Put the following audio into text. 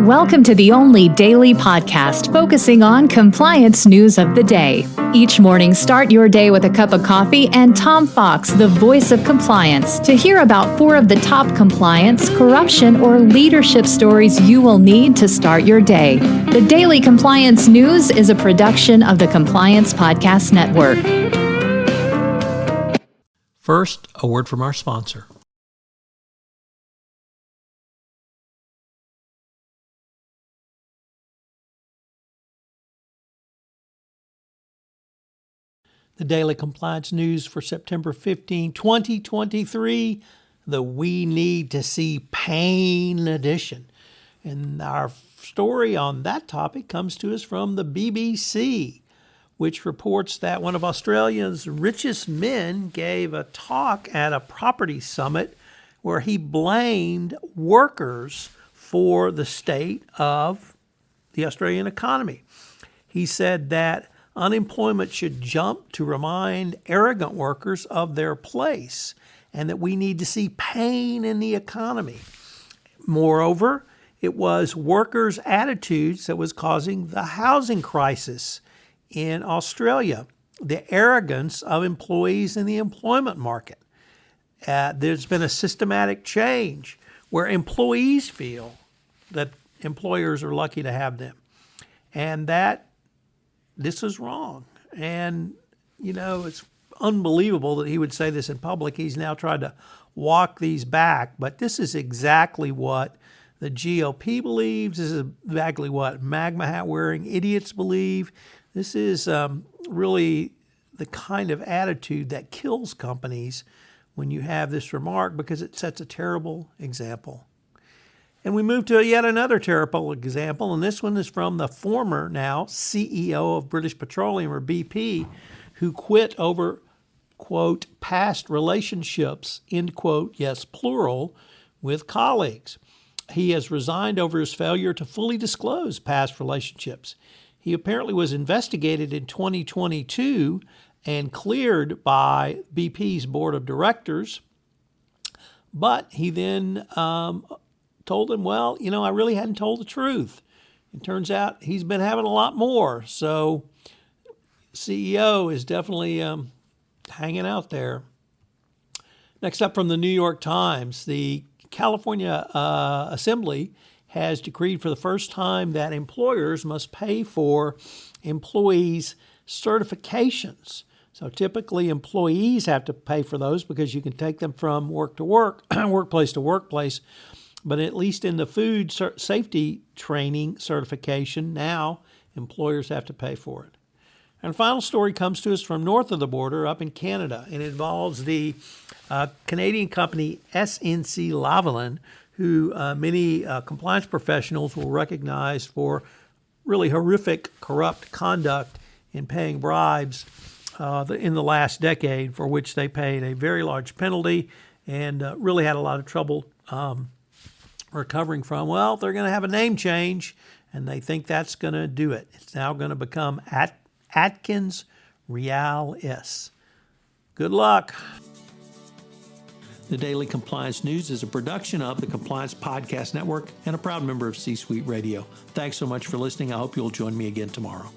Welcome to the only daily podcast focusing on compliance news of the day. Each morning, start your day with a cup of coffee and Tom Fox, the voice of compliance, to hear about 4 of the top compliance, corruption, or leadership stories you will need to start your day. The Daily Compliance News is a production of the Compliance Podcast Network. First, a word from our sponsor. The Daily Compliance News for September 15, 2023, the We Need to See Pain edition. And our story on that topic comes to us from the BBC, which reports that one of Australia's richest men gave a talk at a property summit where he blamed workers for the state of the Australian economy. He said that unemployment should jump to remind arrogant workers of their place and that we need to see pain in the economy. Moreover, it was workers' attitudes that was causing the housing crisis in Australia, the arrogance of employees in the employment market. There's been a systematic change where employees feel that employers are lucky to have them, and that this is wrong. And, it's unbelievable that he would say this in public. He's now tried to walk these back, but this is exactly what the GOP believes. This is exactly what magma hat wearing idiots believe. This is really the kind of attitude that kills companies when you have this remark, because it sets a terrible example. And we move to yet another terrible example, and this one is from the former now CEO of British Petroleum, or BP, who quit over, quote, past relationships, end quote, yes, plural, with colleagues. He has resigned over his failure to fully disclose past relationships. He apparently was investigated in 2022 and cleared by BP's board of directors, but he then told them, well, I really hadn't told the truth. It turns out he's been having a lot more. So CEO is definitely hanging out there. Next up, from the New York Times, the California Assembly has decreed for the first time that employers must pay for employees' certifications. So typically employees have to pay for those because you can take them from work to work, workplace to workplace. But at least in the food safety training certification, now employers have to pay for it. And the final story comes to us from north of the border up in Canada, and it involves the Canadian company SNC-Lavalin, who many compliance professionals will recognize for really horrific corrupt conduct in paying bribes in the last decade, for which they paid a very large penalty and really had a lot of trouble recovering from. Well, they're going to have a name change, and they think that's going to do it. It's now going to become Atkins Realis. Good luck. The Daily Compliance News is a production of the Compliance Podcast Network and a proud member of C-Suite Radio. Thanks so much for listening. I hope you'll join me again tomorrow.